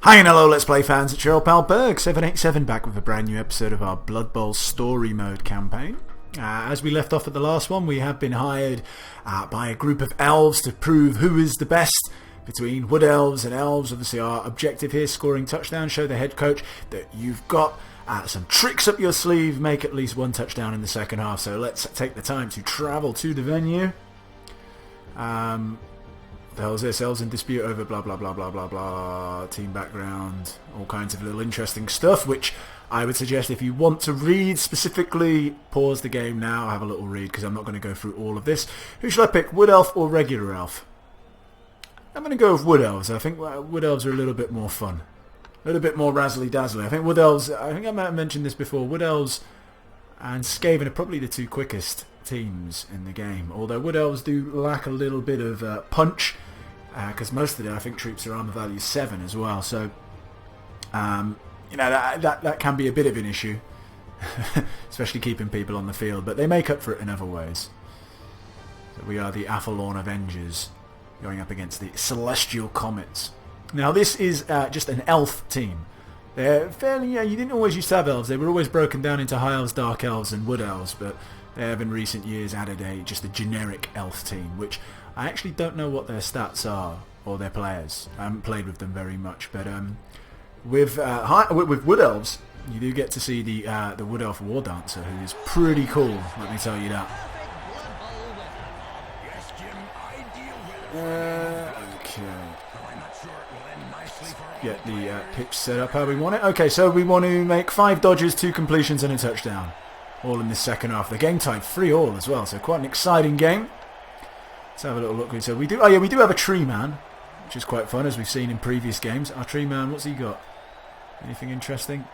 Hi and hello, Let's Play fans, it's your old pal Berg787 back with a brand new episode of our Blood Bowl Story Mode campaign. As we left off at the last one, we have been hired by a group of elves to prove who is the best between wood elves and elves. Obviously our objective here, scoring touchdowns, show the head coach that you've got some tricks up your sleeve, make at least one touchdown in the second half. So let's take the time to travel to the venue. What the hell is this? Elves in dispute over blah blah blah blah blah blah, team background, all kinds of little interesting stuff, which I would suggest if you want to read specifically, pause the game now, have a little read, because I'm not going to go through all of this. Who should I pick, wood elf or regular elf? I'm going to go with wood elves. I think wood elves are a little bit more fun, a little bit more razzly dazzly. I think wood elves, I think I might have mentioned this before, wood elves and Skaven are probably the two quickest teams in the game, although wood elves do lack a little bit of punch, because most of their, I think, troops are armor value 7 as well, so you know, that can be a bit of an issue, especially keeping people on the field, but they make up for it in other ways. So we are the Athelorn Avengers going up against the Celestial Comets. Now this is just an elf team. They're fairly, you didn't always used to have elves, they were always broken down into high elves, dark elves and wood elves, but they have in recent years added just a generic elf team, which I actually don't know what their stats are, or their players. I haven't played with them very much, but with wood elves, you do get to see the wood elf war dancer, who is pretty cool, let me tell you that. Okay. Get the pitch set up how we want it. Okay, so we want to make 5 dodges, 2 completions and a touchdown, all in this second half. The game tied 3-3 as well, so quite an exciting game. Let's have a little look. So we do have a tree man, which is quite fun, as we've seen in previous games. Our tree man, what's he got? Anything interesting?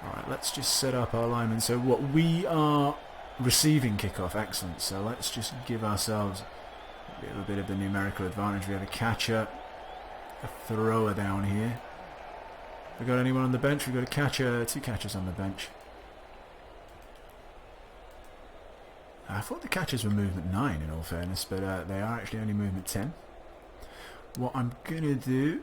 Alright, let's just set up our linemen. So what we are receiving kickoff, excellent. So let's just give ourselves a little bit of the numerical advantage. We have a catcher, a thrower down here. We got anyone on the bench? We've got a catcher, 2 catchers on the bench. I thought the catchers were movement 9 in all fairness, but they are actually only movement 10. What I'm gonna do,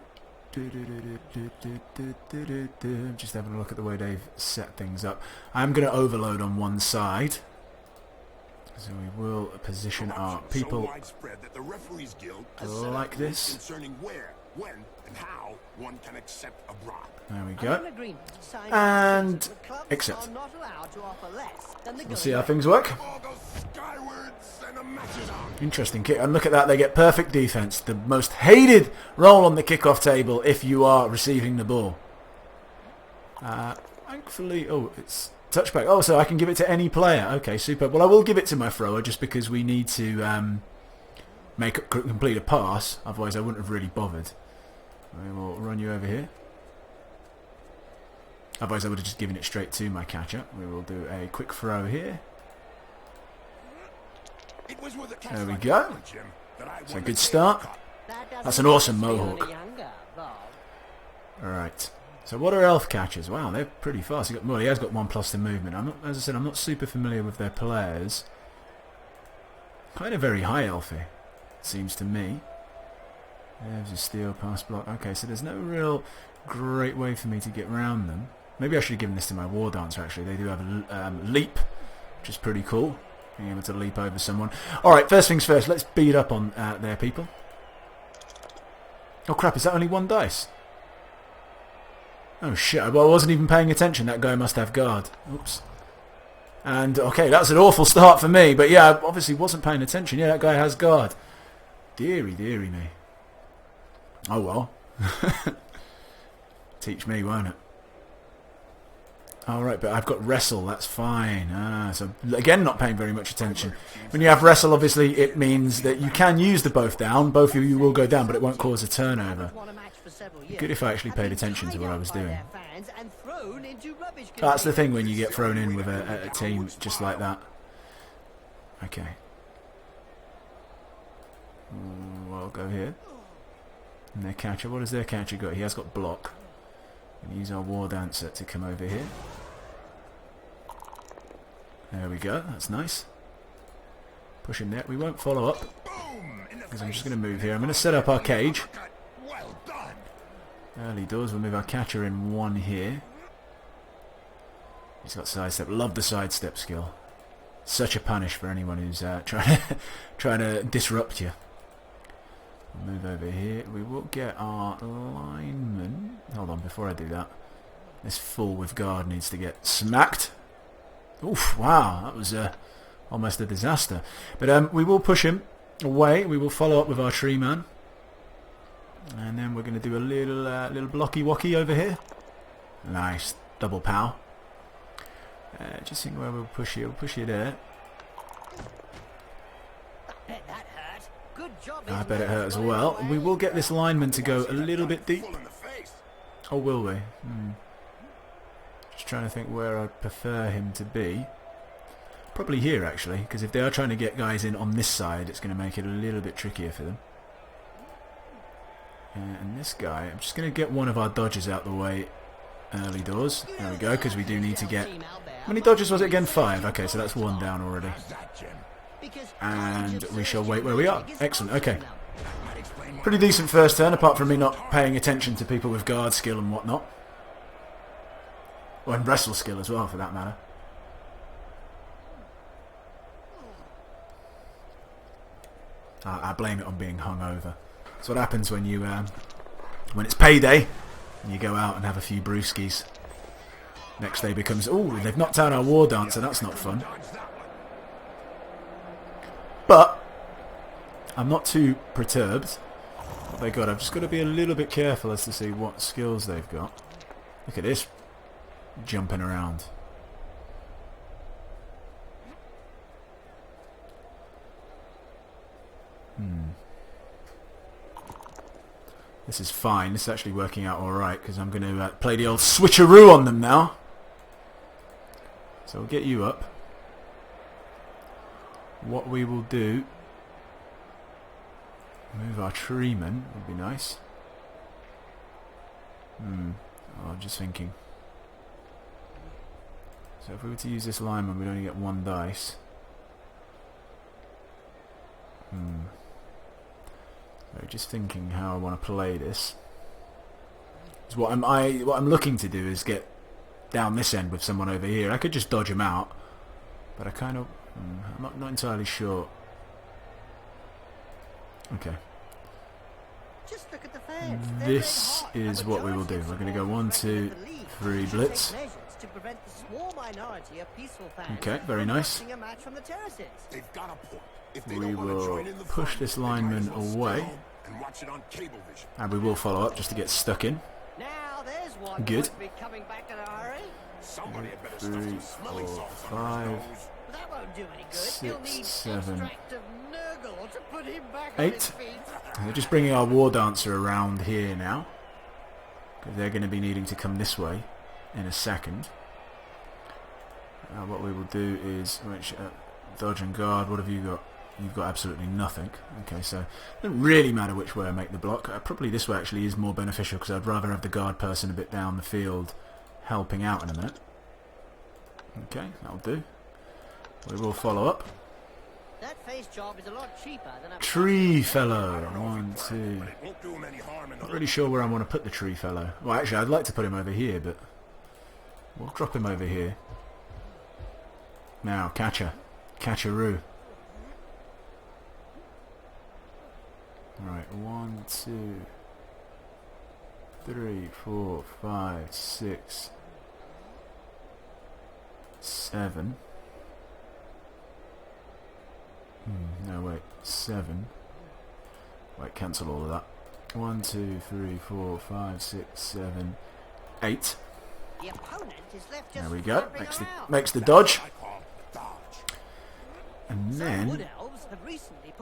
just having a look at the way they've set things up. I'm gonna overload on one side, so we will position our people like this. Concerning where, when, and how one can accept a bribe. There we go. And accept. We'll see how things work. Interesting kick. And look at that, they get perfect defense. The most hated role on the kickoff table if you are receiving the ball. Thankfully, oh, it's touchback. Oh, so I can give it to any player. Okay, super. Well, I will give it to my thrower just because we need to complete a pass. Otherwise, I wouldn't have really bothered. We will run you over here. Otherwise, I would have just given it straight to my catcher. We will do a quick throw here. There we go. So a good start. That's an awesome mohawk. Alright. So what are elf catchers? Wow, they're pretty fast. Well, he has got 1+ to movement. As I said, I'm not super familiar with their players. Kind of very high elfy, seems to me. There's a steel pass block. Okay, so there's no real great way for me to get around them. Maybe I should have given this to my war dancer, actually. They do have a leap, which is pretty cool. Being able to leap over someone. Alright, first things first, let's beat up on their people. Oh crap, is that only 1 dice? Oh shit, well, I wasn't even paying attention. That guy must have guard. Oops. And, okay, that's an awful start for me. But yeah, I obviously wasn't paying attention. Yeah, that guy has guard. Deary, deary me. Oh well. Teach me, won't it? Alright, but I've got wrestle, that's fine. So again, not paying very much attention. When you have wrestle, obviously, it means that you can use the both down. Both of you will go down, but it won't cause a turnover. Good if I actually paid attention to what I was doing. That's the thing when you get thrown in with a team just like that. Okay. I'll go here. And their catcher, what has their catcher got? He has got block. And use our war dancer to come over here. There we go, that's nice. Push him there. We won't follow up because I'm just going to move here. I'm going to set up our cage. Early doors. We'll move our catcher in one here. He's got sidestep. Love the sidestep skill. Such a punish for anyone who's trying to disrupt you. We'll move over here. We will get our lineman. Hold on, before I do that, this fool with guard needs to get smacked. Oof! Wow, that was almost a disaster. But we will push him away. We will follow up with our tree man, and then we're going to do a little blocky wocky over here. Nice double pow. Just seeing where we'll push you. We'll push you there. I bet it hurt as well. We will get this lineman to go a little bit deep. Oh, will we? Just trying to think where I'd prefer him to be. Probably here, actually, because if they are trying to get guys in on this side, it's going to make it a little bit trickier for them. And this guy, I'm just going to get one of our dodgers out the way early doors. There we go, because we do need to get... How many dodgers was it again? 5. Okay, so that's 1 down already. And we shall wait where we are. Excellent, okay. Pretty decent first turn, apart from me not paying attention to people with guard skill and whatnot. Or and wrestle skill as well, for that matter. I blame it on being hungover. That's what happens when you when it's payday and you go out and have a few brewskis. Next day becomes, oh, they've knocked out our war dancer. That's not fun. But I'm not too perturbed. What they got? I've just got to be a little bit careful as to see what skills they've got. Look at this, jumping around. This is fine. This is actually working out alright because I'm going to play the old switcheroo on them now. So we'll get you up. What we will do, move our treeman would be nice. Oh, I'm just thinking. So if we were to use this lineman, we'd only get 1 dice. So just thinking how I want to play this. So what I'm looking to do is get down this end with someone over here. I could just dodge him out, but I kind of I'm not entirely sure. Okay. Just look at the fans. This is what we will do. We're going to go 1, 2, 3 blitz. Okay, very nice. We will push this lineman away, and we will follow up just to get stuck in. Good. 3, 4, 5, 6, 7, 8. We're just bringing our war dancer around here now, because they're going to be needing to come this way in a second. What we will do is dodge and guard. What have you got? You've got absolutely nothing. Okay, so it doesn't really matter which way I make the block. Probably this way actually is more beneficial because I'd rather have the guard person a bit down the field helping out in a minute. Okay, that'll do. We will follow up. That face job is a lot cheaper than a tree fellow. 1, 2. Not really sure where I want to put the tree fellow. Well, actually, I'd like to put him over here, but we'll drop him over here. Now, catcheroo. Right, 1, 2, 3, 4, 5, 6, 7. No, wait, 7. Wait, cancel all of that. 1, 2, 3, 4, 5, 6, 7, 8. There we go. Makes the dodge. And then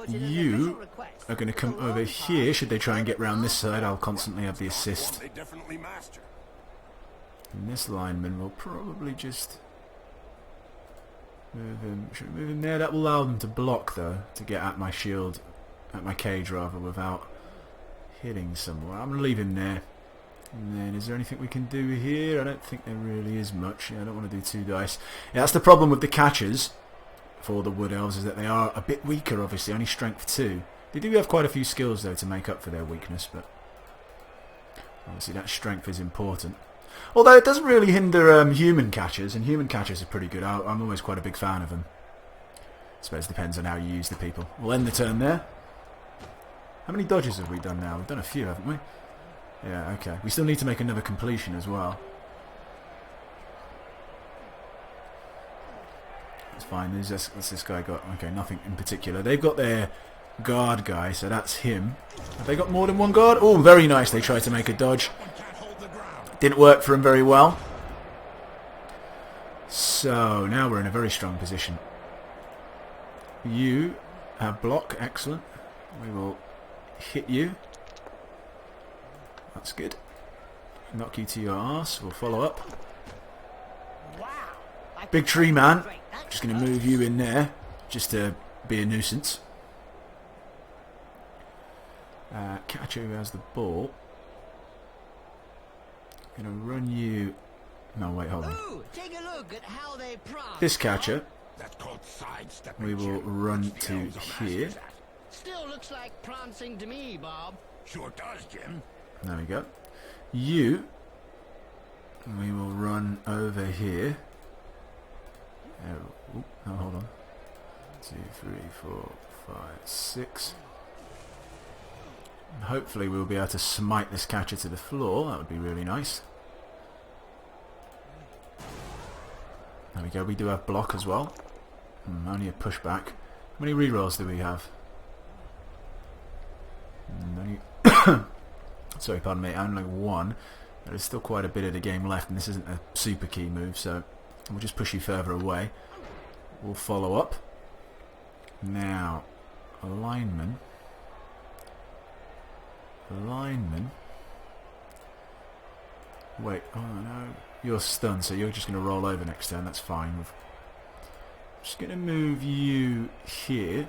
you are going to come over here. Should they try and get round this side, I'll constantly have the assist. And this lineman will probably just move him. Should we move him there? That will allow them to block, though, to get at my shield, at my cage rather, without hitting somewhere. I'm going to leave him there. And then, is there anything we can do here? I don't think there really is much. Yeah, I don't want to do 2 dice. Yeah, that's the problem with the catchers for the Wood Elves, is that they are a bit weaker, obviously, only strength 2. They do have quite a few skills, though, to make up for their weakness, but Obviously that strength is important. Although it doesn't really hinder human catchers, and human catchers are pretty good. I'm always quite a big fan of them. I suppose it depends on how you use the people. We'll end the turn there. How many dodges have we done now? We've done a few, haven't we? Yeah, okay. We still need to make another completion as well. That's fine. What's this guy got? Okay, nothing in particular. They've got their guard guy, so that's him. Have they got more than one guard? Oh, very nice. They tried to make a dodge. Didn't work for him very well. So, now we're in a very strong position. You have block. Excellent. We will hit you. That's good. Knock you to your arse. We'll follow up. Big tree man. Just going to move you in there. Just to be a nuisance. Catcher who has the ball. Going to run you... No, wait, hold on. Ooh, take a look at how they prance. This catcher, That's called sidestepping, we will Jim. run to Skills here. masters that. Still looks like prancing to me, Bob. Sure does, Jim. There we go. You, we will run over here. Oh, hold on. 2, 3, 4, 5, 6. And hopefully we'll be able to smite this catcher to the floor. That would be really nice. There we go. We do have block as well. Only a pushback. How many rerolls do we have? Sorry, pardon me. Only one. There is still quite a bit of the game left, and this isn't a super key move, so we'll just push you further away. We'll follow up. Now, lineman. Wait, oh no. You're stunned, so you're just going to roll over next turn. That's fine. I'm just going to move you here.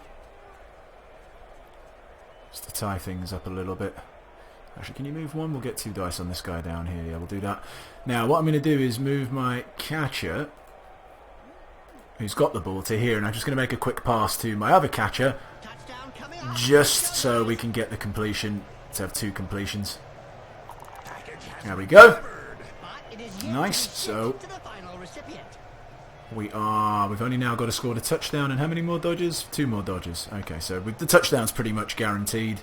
Just to tie things up a little bit. Actually, can you move one? We'll get 2 dice on this guy down here. Yeah, we'll do that. Now, what I'm going to do is move my catcher, who's got the ball, to here. And I'm just going to make a quick pass to my other catcher, Touchdown coming up. just so we can get the completion, to have 2 completions. There we go. But it is yet Nice, to be so- shipped to the final recipient. We've only now got to score the touchdown, and how many more dodges? 2 more dodges. Okay, so with the touchdown's pretty much guaranteed.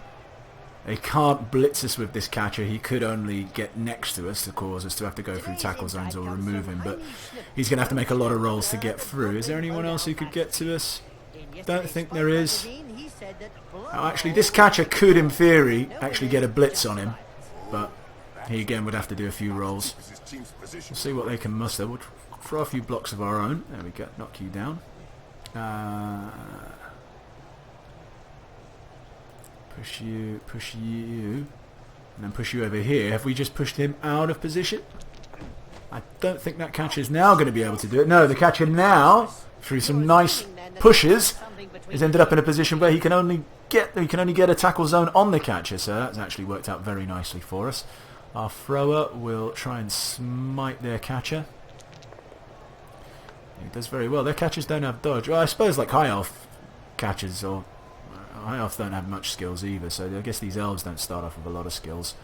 They can't blitz us with this catcher. He could only get next to us to cause us to have to go through tackle zones or remove him, but he's going to have to make a lot of rolls to get through. Is there anyone else who could get to us? Don't think there is. Oh, actually, this catcher could, in theory, actually get a blitz on him, but he again would have to do a few rolls. This is his team's position. We'll see what they can muster. We'll throw a few blocks of our own. There we go. Knock you down. Push you, and then push you over here. Have we just pushed him out of position? I don't think that catcher is now going to be able to do it. No, the catcher now, through some nice pushes, has ended up in a position where he can only get a tackle zone on the catcher. So that's actually worked out very nicely for us. Our thrower will try and smite their catcher. He does very well. Their catchers don't have dodge. Well, I suppose like high elf catchers or high elf don't have much skills either. So I guess these elves don't start off with a lot of skills.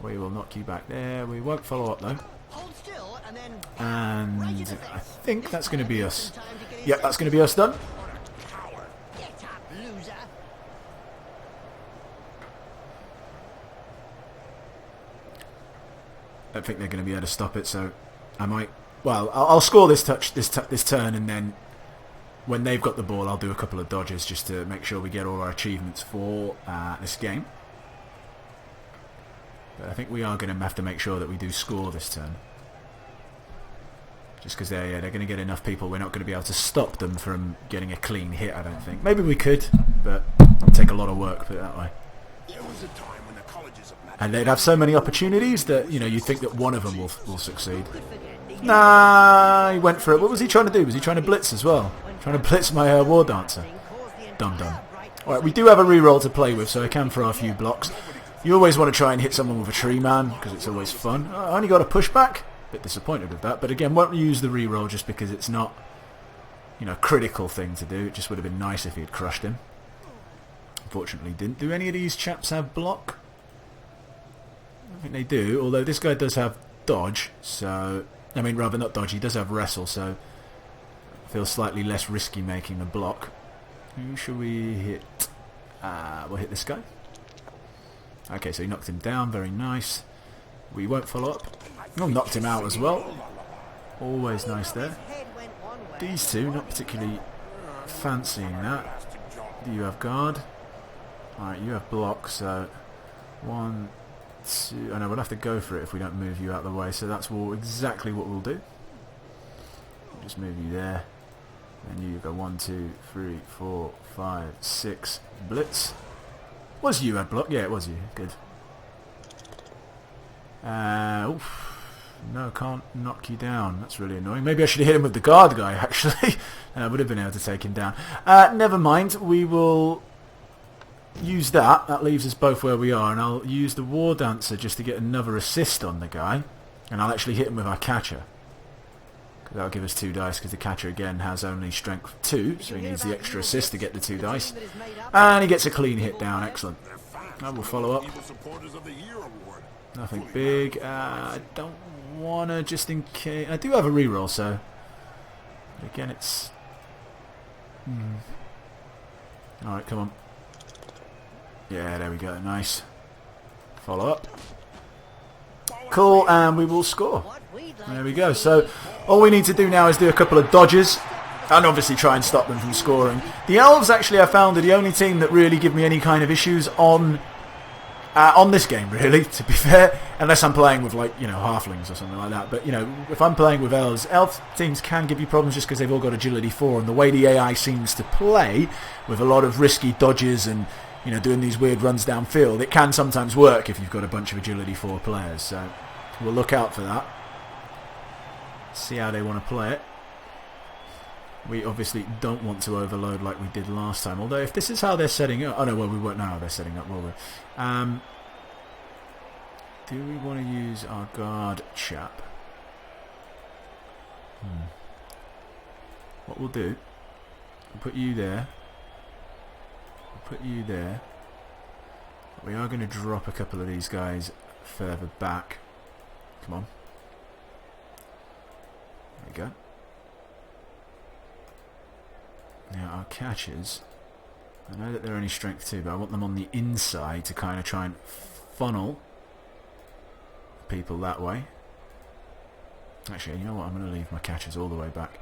We will knock you back there. We won't follow up though. Hold still and then And right in the I face. think that's going to be This us. is time to get his Yep, that's going to be us done. Get up, loser. I don't think they're going to be able to stop it, so I might... Well, I'll score this turn, and then when they've got the ball, I'll do a couple of dodges just to make sure we get all our achievements for this game. But I think we are going to have to make sure that we do score this turn. Just because they're going to get enough people, we're not going to be able to stop them from getting a clean hit, I don't think. Maybe we could, but it'd take a lot of work, put it that way. There was a time when the colleges of magic And they'd have so many opportunities that, you know, you'd think that one of them will succeed. Nah, he went for it. What was he trying to do? Was he trying to blitz as well? Trying to blitz my War Dancer. Dum dum. Alright, we do have a reroll to play with, so I can throw a few blocks. You always want to try and hit someone with a tree man, because it's always fun. I only got a pushback. Bit disappointed with that, but again, won't use the reroll just because it's not, you know, a critical thing to do. It just would have been nice if he had crushed him. Unfortunately, didn't. Do any of these chaps have block? I think they do, although this guy does have dodge, so... I mean, rather not dodge, he does have wrestle, so... feels slightly less risky making the block. Who should we hit? We'll hit this guy. Okay, so he knocked him down, very nice. We won't follow up. Oh, knocked him out as well. Always nice there. These two, not particularly fancying that. Do you have guard? Alright, you have block, so... 1, 2... Oh no, we'll have to go for it if we don't move you out of the way, so that's exactly what we'll do. We'll just move you there. And you go 1, 2, 3, 4, 5, 6. Blitz. Was you had block? Yeah, it was you. Good. Oof. No, can't knock you down. That's really annoying. Maybe I should have hit him with the guard guy, actually. Would have been able to take him down. Never mind. We will use that. That leaves us both where we are. And I'll use the War Dancer just to get another assist on the guy. And I'll actually hit him with our catcher. That'll give us 2 dice because the catcher again has only strength 2, so he needs the extra assist to get the 2 dice. And he gets a clean hit down, excellent. I will follow up. Nothing big. I don't want to, just in case... I do have a reroll, so... Again, it's... Alright, come on. Yeah, there we go, nice. Follow up. Cool, and we will score. There we go. So all we need to do now is do a couple of dodges and obviously try and stop them from scoring. The Elves, actually, I found, are the only team that really give me any kind of issues on this game, really, to be fair, unless I'm playing with, like, you know, halflings or something like that. But, you know, if I'm playing with Elves, Elf teams can give you problems just because they've all got agility 4, and the way the AI seems to play with a lot of risky dodges and, you know, doing these weird runs downfield, it can sometimes work if you've got a bunch of agility 4 players. So we'll look out for that. See how they want to play it. We obviously don't want to overload like we did last time. Although if this is how they're setting up... Oh no, well, we won't know how they're setting up, will we? Do we want to use our guard chap? What we'll do... We'll put you there. We'll put you there. We are going to drop a couple of these guys further back. Come on. There we go. Now our catchers, I know that they're only strength 2, but I want them on the inside to kind of try and funnel people that way. Actually, you know what, I'm going to leave my catchers all the way back.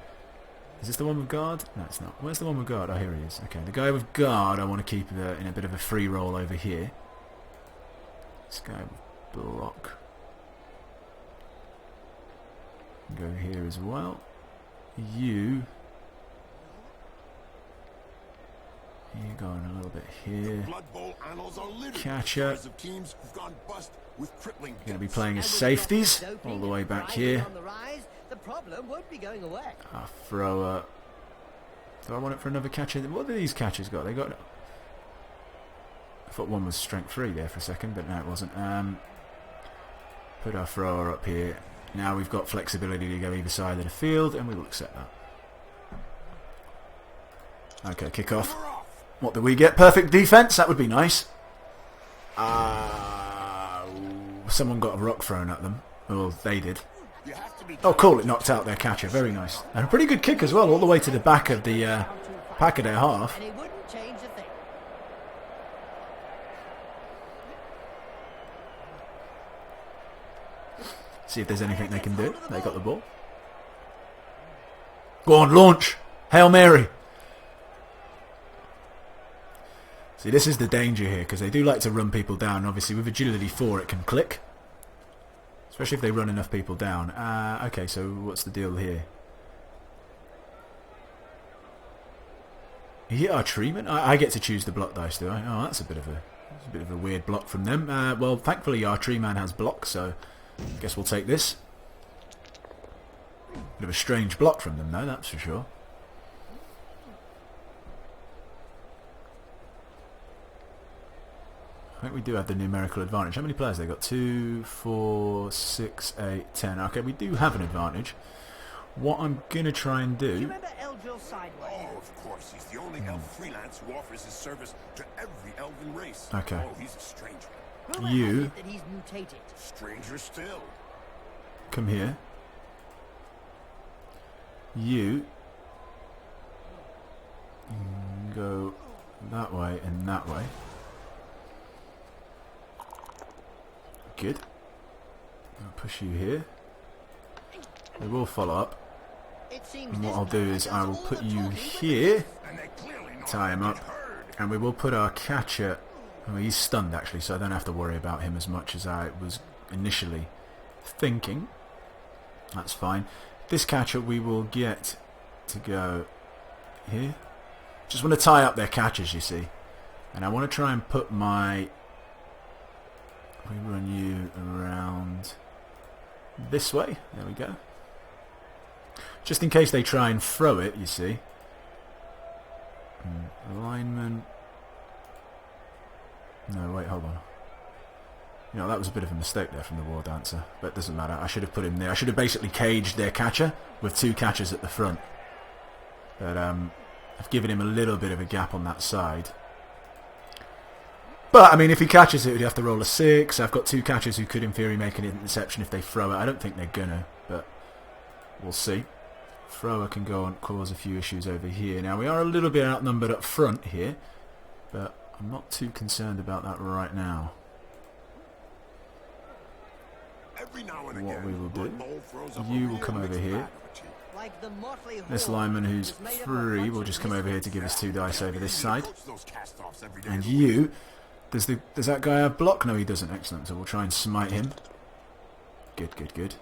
Is this the one with guard? No, it's not. Where's the one with guard? Oh, here he is. Okay, the guy with guard I want to keep in a bit of a free roll over here. This guy with block. Go here as well. You going a little bit here. Catcher. Going to be playing as safeties all the way back here. Our thrower. Do I want it for another catcher? What do these catchers got? They got... I thought one was strength 3 there for a second, but no, it wasn't. Put our thrower up here. Now we've got flexibility to go either side of the field, and we will accept that. Okay, kick off. What do we get? Perfect defense. That would be nice. Someone got a rock thrown at them. Well, they did. Oh, cool. It knocked out their catcher. Very nice. And a pretty good kick as well, all the way to the back of the back of their half. See if there's anything they can do. They got the ball. Go on, launch. Hail Mary. See, this is the danger here, because they do like to run people down. Obviously, with agility 4, it can click. Especially if they run enough people down. Okay, so what's the deal here? You hit our treatment? I get to choose the block dice, do I? Oh, that's a bit of a weird block from them. Well, thankfully our tree man has block, so I guess we'll take this. Bit of a strange block from them, though, that's for sure. I think we do have the numerical advantage. How many players they got? 2, 4, 6, 8, 10. Okay, we do have an advantage. What I'm going to try and do... Do you remember Eldril Sideway? Oh, of course. He's the only elf freelance who offers his service to every elven race. Okay. Oh, he's a strange Rumor You has it that he's mutated. Stranger still. come here. You go that way and that way. Good. I'll push you here. We will follow up. It seems And what this I'll do fella is does I will all put the you talking with here, And they clearly know tie him how up, to get heard. and we will put our catcher... Well, he's stunned actually, so I don't have to worry about him as much as I was initially thinking. That's fine. This catcher we will get to go here. Just want to tie up their catchers, you see. And I want to try and put my... We run you around this way. There we go. Just in case they try and throw it, you see. Alignment. No, wait, hold on. You know, that was a bit of a mistake there from the War Dancer, but it doesn't matter. I should have put him there. I should have basically caged their catcher with two catchers at the front. But I've given him a little bit of a gap on that side. But, I mean, if he catches it, he'd have to roll a 6. I've got two catchers who could, in theory, make an interception if they throw it. I don't think they're gonna, but we'll see. Thrower can go and cause a few issues over here. Now, we are a little bit outnumbered up front here, but I'm not too concerned about that right now. Every now and What again, we will do, Blood Bowl throws up a you will real come over mixed here. bag of a team. Like the motley This horde lineman who's was made up of 3 bunch will of just come over here to give us 2 dice over this side. Coach those cast-offs every day And of the week. you, does that guy have block? No, he doesn't. Excellent. So we'll try and smite him. Good, good, good.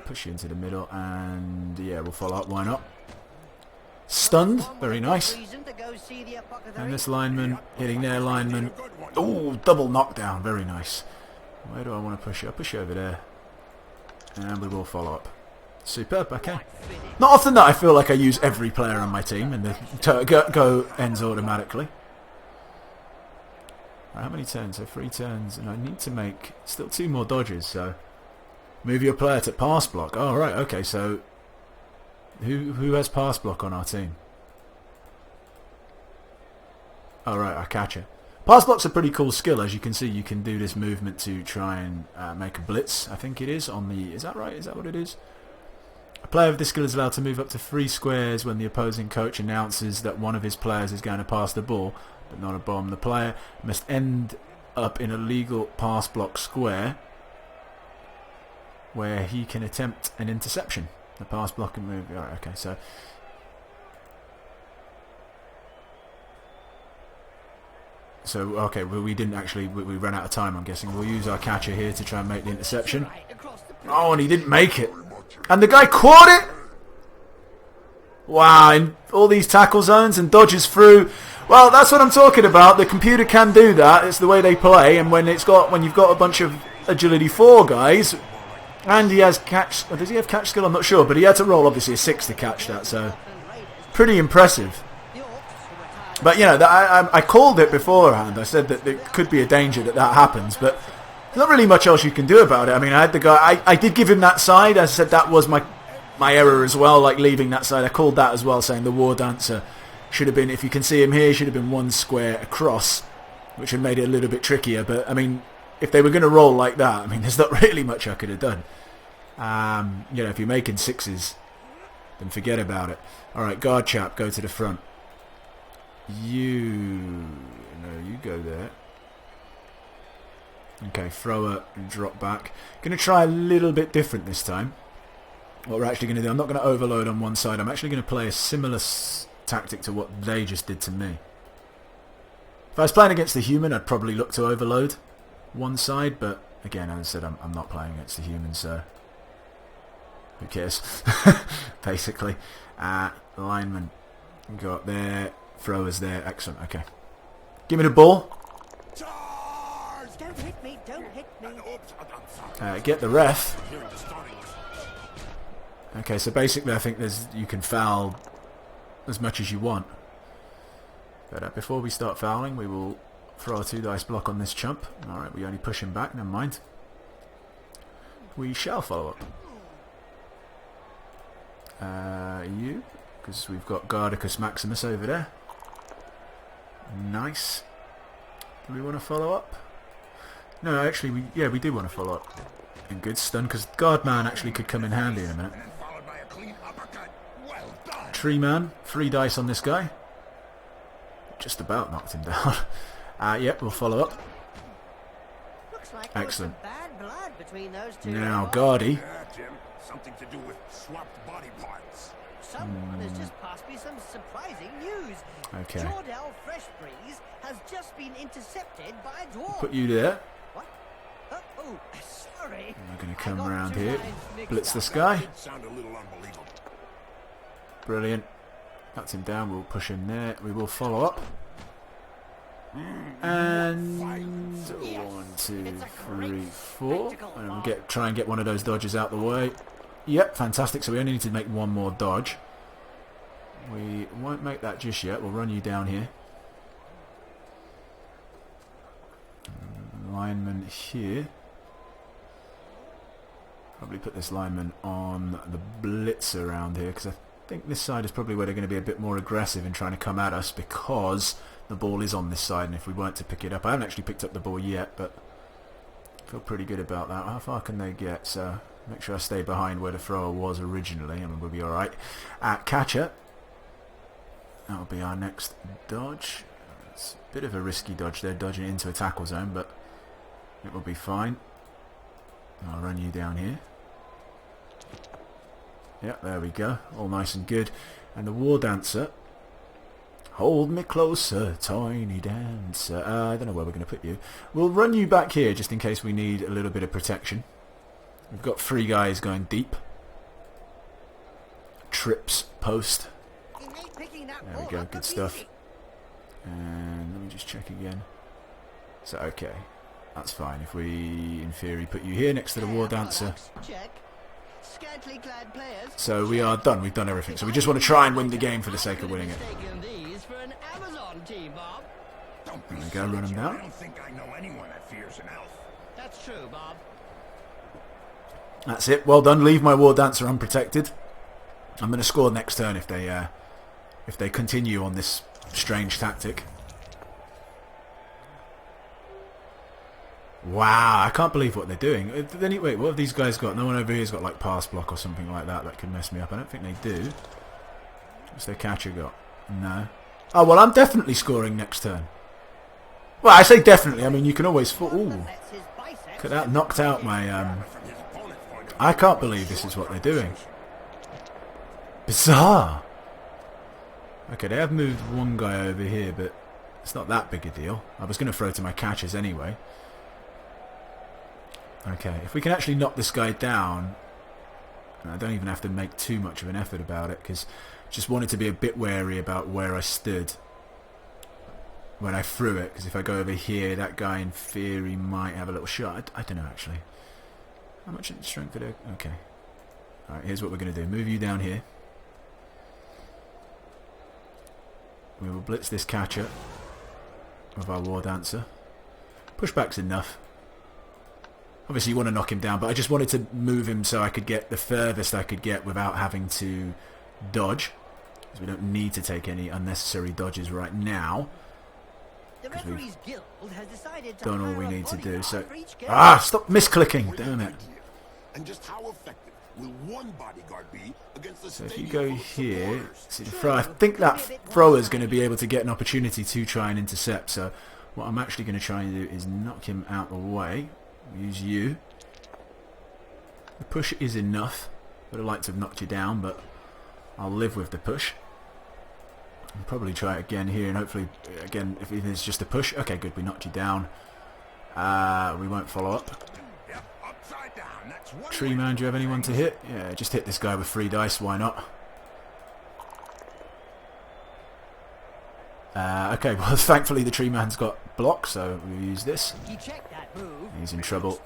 Push you into the middle, and yeah, we'll follow up. Why not? Stunned. Very nice. reason to go see the apothecary. And this lineman hitting their lineman. Oh, double knockdown. Very nice. Where do I want to push you? I'll push you over there. And we will follow up. Superb. Okay. Not often that I feel like I use every player on my team and the go ends automatically. How many turns? So 3 turns, and I need to make still 2 more dodges. So move your player to pass block. Oh right, okay. So who has pass block on our team? Oh right, our catcher. Pass block's a pretty cool skill. As you can see, you can do this movement to try and make a blitz. I think it is on the. Is that right? Is that what it is? A player with this skill is allowed to move up to 3 squares when the opposing coach announces that one of his players is going to pass the ball, but not a bomb. The player must end up in a legal pass block square where he can attempt an interception. The pass block and move. Alright, okay, so okay, well, we didn't actually. We ran out of time. I'm guessing we'll use our catcher here to try and make the interception. Oh, and he didn't make it. And the guy caught it! Wow, in all these tackle zones and dodges through. Well, that's what I'm talking about. The computer can do that. It's the way they play. And when you've got a bunch of agility 4 guys, and he has catch. Does he have catch skill? I'm not sure, but he had to roll obviously a 6 to catch that. So pretty impressive. But you know, I called it beforehand. I said that there could be a danger that happens, but there's not really much else you can do about it. I mean, I had the guy. I did give him that side. I said that was my error as well, like leaving that side. I called that as well, saying the War Dancer should have been, if you can see him here, should have been 1 square across, which had made it a little bit trickier. But I mean, if they were going to roll like that, I mean, there's not really much I could have done. You know, if you're making 6s, then forget about it. All right, guard chap, go to the front. You go there. Okay, thrower and drop back. Going to try a little bit different this time. What we're actually going to do, I'm not going to overload on one side. I'm actually going to play a similar tactic to what they just did to me. If I was playing against the human, I'd probably look to overload one side, but again, as I said, I'm not playing against the human, so who cares? Basically. Lineman, go up there. Throwers there. Excellent. Okay. Give me the ball. Charge! Don't hit me, don't hit me. Oops, I'm sorry. Get the ref. Hearing the starting. Okay, so basically I think you can foul as much as you want. But before we start fouling, we will throw a 2 dice block on this chump. Alright, we only push him back, never mind. We shall follow up. You, because we've got Gardicus Maximus over there. Nice. Do we want to follow up? No, actually, we do want to follow up. And good stun, because guard man actually could come in handy in a minute. And then followed by a clean uppercut. Well done. Tree man, 3 dice on this guy. Just about knocked him down. Yep, we'll follow up. Looks like there was some Excellent. bad blood between those two. Now, Guardy. Yeah, Jim. Something to do with swapped body parts. Someone has just passed me some surprising news. Okay. Jordell Fresh Breeze has just been intercepted by a dwarf. Put you there. What? Oh, sorry. We're going to I come got around two here. lines mixed Blitz up. this guy. It sounded a little unbelievable. Brilliant. That's him down. We'll push him there. We will follow up. And 1, 2, 3, 4. And we'll try and get one of those dodges out the way. Yep, fantastic. So we only need to make one more dodge. We won't make that just yet. We'll run you down here. Lineman here. Probably put this lineman on the blitz around here, because I think this side is probably where they're going to be a bit more aggressive in trying to come at us, because the ball is on this side, and if we weren't to pick it up, I haven't actually picked up the ball yet, but I feel pretty good about that. How far can they get? So make sure I stay behind where the thrower was originally, and we'll be alright. Catcher. That'll be our next dodge. It's a bit of a risky dodge there, dodging into a tackle zone, but it will be fine. I'll run you down here. Yep, there we go. All nice and good. And the War Dancer. Hold me closer, tiny dancer. I don't know where we're going to put you. We'll run you back here just in case we need a little bit of protection. We've got 3 guys going deep. Trips post. There we go, good stuff. And let me just check again. So, okay. That's fine. If we, in theory, put you here next to the War Dancer. Check. Scantily clad players. So we are done. We've done everything. So we just want to try and win the game for the sake of winning it. These for an Amazon team, Bob. Don't be There we go, run him down. I don't think I know anyone that fears an elf. That's true, Bob. That's it. Well done. Leave my War Dancer unprotected. I'm going to score next turn if they continue on this strange tactic. Wow, I can't believe what they're doing. Wait, what have these guys got? No one over here's got like pass block or something like that could mess me up. I don't think they do. What's their catcher got? No. Oh, well, I'm definitely scoring next turn. Well, I say definitely. I mean, you can always... Ooh. Could that knocked out my... I can't believe this is what they're doing. Bizarre. Okay, they have moved one guy over here, but it's not that big a deal. I was going to throw to my catchers anyway. Okay, if we can actually knock this guy down, I don't even have to make too much of an effort about it, because I just wanted to be a bit wary about where I stood when I threw it, because if I go over here, that guy in theory might have a little shot. I don't know, actually. How much strength did I... Okay. Alright, here's what we're going to do. Move you down here. We will blitz this catcher with our War Dancer. Pushback's enough. Obviously you want to knock him down, but I just wanted to move him so I could get the furthest I could get without having to dodge. Because we don't need to take any unnecessary dodges right now. Because we've done all we need to do. So, stop misclicking, damn it. And just how effective will one bodyguard be against the So if you stadium go full of here, supporters? see the throw. I think that thrower's going to be able to get an opportunity to try and intercept. So what I'm actually going to try and do is knock him out the way. Use you. The push is enough. Would have liked to have knocked you down, but I'll live with the push. I'll probably try it again here, and hopefully, again, if it is just a push. Okay, good, we knocked you down. We won't follow up. Yep, upside down. That's one Tree way man, to do you have win. anyone to hit? Yeah, just hit this guy with 3 dice, why not? Okay, well, thankfully the tree man's got block, so we'll use this. He checked that move. He's in trouble.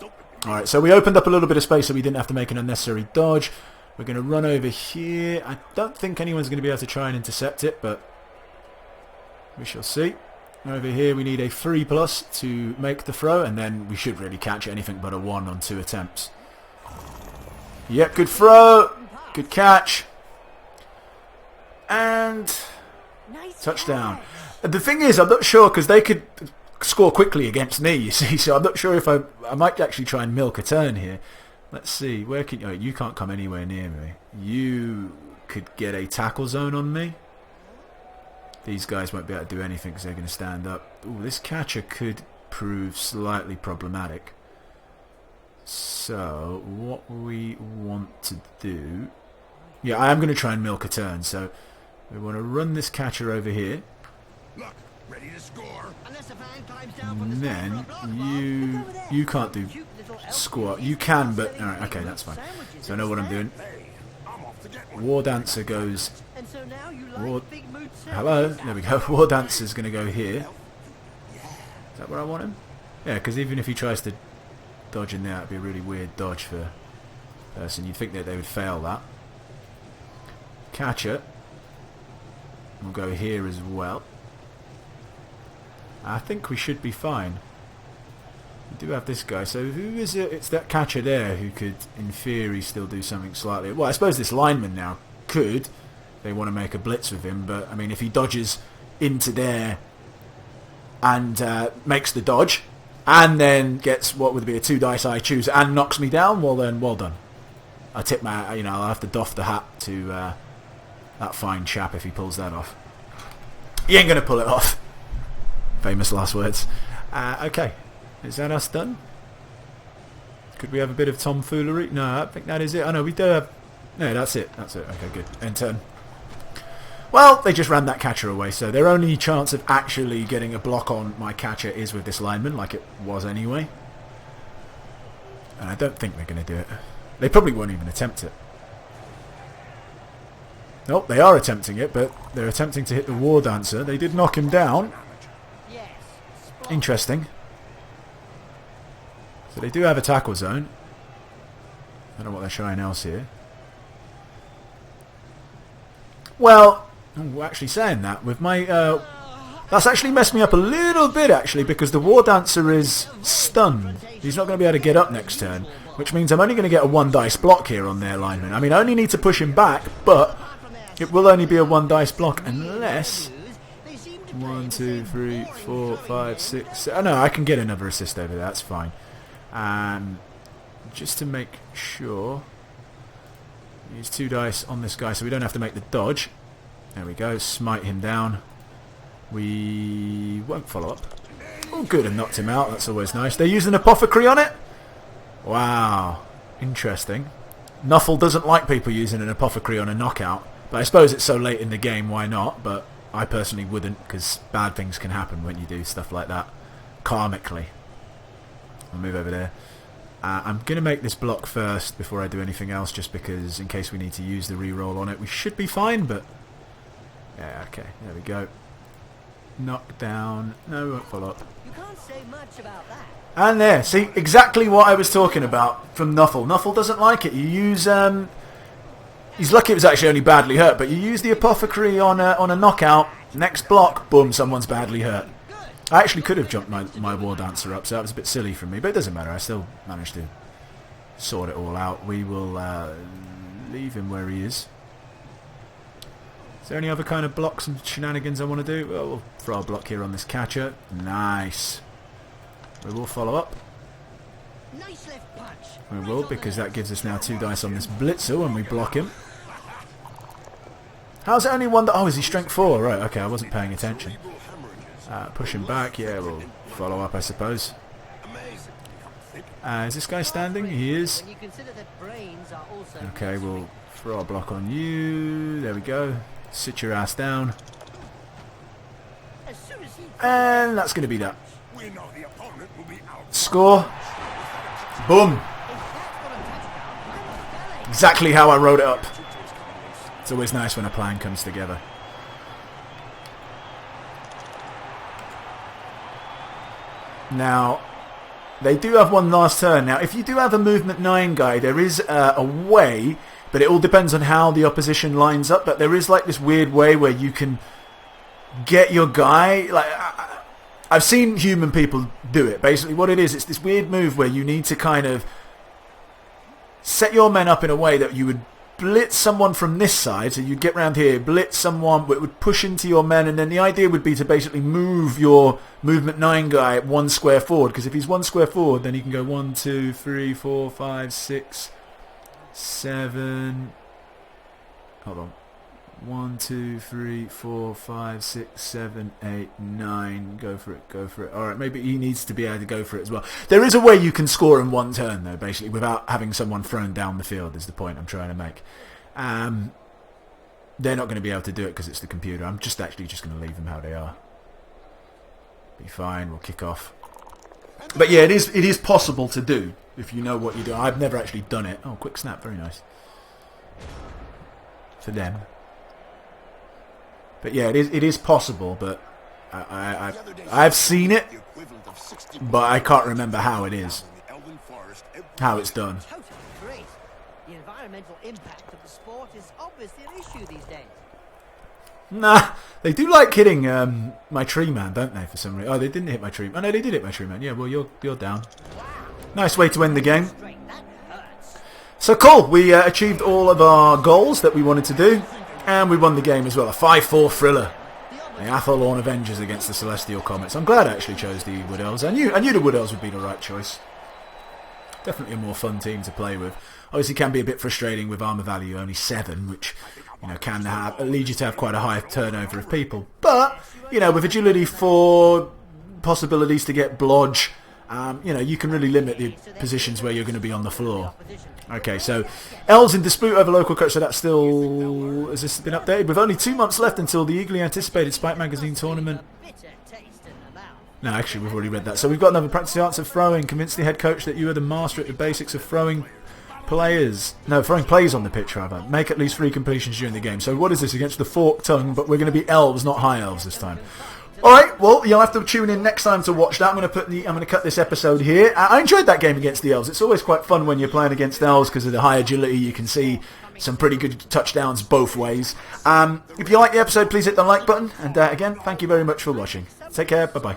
Alright, so we opened up a little bit of space so we didn't have to make an unnecessary dodge. We're going to run over here. I don't think anyone's going to be able to try and intercept it, but we shall see. Over here we need a 3+ to make the throw, and then we should really catch anything but a 1 on 2 attempts. Yep, good throw. Good catch. And... Nice touchdown. catch. The thing is, I'm not sure, because they could score quickly against me, you see, so I'm not sure if I might actually try and milk a turn here. Let's see, where can you can't come anywhere near me. You could get a tackle zone on me. These guys won't be able to do anything because they're going to stand up. Ooh, this catcher could prove slightly problematic. So, what we want to do... Yeah, I am going to try and milk a turn, so we want to run this catcher over here. Look, ready to score. And then you can't do squat. You can, but alright, okay, that's fine. So I know what I'm doing. War Dancer goes. Hello, there we go. War Dancer's going to go here. Is that where I want him? Yeah, because even if he tries to dodge in there, it'd be a really weird dodge for a person. You'd think that they would fail that. Catcher. We'll go here as well. I think we should be fine. We do have this guy. So who is it? It's that catcher there who could, in theory, still do something slightly... Well, I suppose this lineman now could. They want to make a blitz with him. But, I mean, if he dodges into there and makes the dodge and then gets what would be a 2 dice I choose and knocks me down, well then, well done. I tip my... I'll have to doff the hat to that fine chap if he pulls that off. He ain't going to pull it off. Famous last words. Okay. Is that us done? Could we have a bit of tomfoolery? No, I think that is it. Oh no, we do have... No, that's it. That's it. Okay, good. End turn. Well, they just ran that catcher away, so their only chance of actually getting a block on my catcher is with this lineman, like it was anyway. And I don't think they're going to do it. They probably won't even attempt it. Nope, they are attempting it, but they're attempting to hit the War Dancer. They did knock him down. Interesting. So they do have a tackle zone. I don't know what they're showing else here. Well, actually saying that, with my... that's actually messed me up a little bit, actually, because the War Dancer is stunned. He's not going to be able to get up next turn, which means I'm only going to get a 1 dice block here on their lineman. I mean, I only need to push him back, but it will only be a 1 dice block unless... 1, 2, 3, 4, 5, 6... Oh no, I can get another assist over there, that's fine. Just to make sure... Use 2 dice on this guy so we don't have to make the dodge. There we go, smite him down. We won't follow up. Oh good, and knocked him out, that's always nice. They used an apothecary on it? Wow, interesting. Nuffle doesn't like people using an apothecary on a knockout, but I suppose it's so late in the game, why not? But I personally wouldn't, because bad things can happen when you do stuff like that, karmically. I'll move over there. I'm going to make this block first before I do anything else, just because in case we need to use the reroll on it. We should be fine, but... Yeah, okay, there we go. Knock down. No, we won't follow up. You can't say much about that. And there, see, exactly what I was talking about from Nuffle. Nuffle doesn't like it. You use... He's lucky it was actually only badly hurt, but you use the apothecary on a knockout, next block, boom, someone's badly hurt. I actually could have jumped my War Dancer up, so that was a bit silly from me, but it doesn't matter, I still managed to sort it all out. We will leave him where he is. Is there any other kind of blocks and shenanigans I want to do? Well, we'll throw a block here on this catcher. Nice. We will follow up. Nice left punch. We will, because that gives us now 2 dice on this blitzer when we block him. How's it only 1? Oh, is he strength 4? Right, okay, I wasn't paying attention. Push him back. Yeah, we'll follow up, I suppose. Is this guy standing? He is. Okay, we'll throw a block on you. There we go. Sit your ass down. And that's going to be that. Score. Boom. Exactly how I wrote it up. It's always nice when a plan comes together. Now, they do have 1 last turn. Now, if you do have a movement 9 guy, there is a way, but it all depends on how the opposition lines up, but there is like this weird way where you can get your guy... Like, I've seen human people do it. Basically what it is, it's this weird move where you need to kind of set your men up in a way that you would blitz someone from this side, so you'd get round here, blitz someone, it would push into your men, and then the idea would be to basically move your movement 9 guy 1 square forward, because if he's 1 square forward, then he can go 1, 2, 3, 4, 5, 6, 7... Hold on. 1, 2, 3, 4, 5, 6, 7, 8, 9. Go for it, go for it. Alright, maybe he needs to be able to go for it as well. There is a way you can score in 1 turn, though, basically, without having someone thrown down the field, is the point I'm trying to make. They're not going to be able to do it because it's the computer. I'm just going to leave them how they are. Be fine, we'll kick off. But yeah, it is possible to do, if you know what you do. I've never actually done it. Oh, quick snap, very nice. For them. But yeah, it is possible, but I've seen it, but I can't remember how it is, how it's done. Totally great. The environmental impact of the sport is obviously an issue these days. Nah, they do like hitting my tree man, don't they, for some reason? Oh, they didn't hit my tree man. Oh, no, they did hit my tree man. Yeah, well, you're down. Nice way to end the game. So cool, we achieved all of our goals that we wanted to do. And we won the game as well, a 5-4 thriller. The Athelorn Avengers against the Celestial Comets. I'm glad I actually chose the Wood Elves. I knew the Wood Elves would be the right choice. Definitely a more fun team to play with. Obviously can be a bit frustrating with armor value, only 7, which can lead you to have quite a high turnover of people. But, with agility 4, possibilities to get blodge, you can really limit the positions where you're going to be on the floor. Okay, so Elves in dispute over local coach, so that's still... Has this been updated? With only 2 months left until the eagerly anticipated Spike Magazine tournament. No, actually, we've already read that. So we've got another practice the arts of throwing. Convince the head coach that you are the master at the basics of throwing players. No, throwing plays on the pitch, rather. Make at least 3 completions during the game. So what is this? Against the forked tongue, but we're going to be Elves, not High Elves this time. Alright, well, you'll have to tune in next time to watch that. I'm going to cut this episode here. I enjoyed that game against the Elves. It's always quite fun when you're playing against Elves because of the high agility. You can see some pretty good touchdowns both ways. If you like the episode, please hit the like button. And again, thank you very much for watching. Take care. Bye-bye.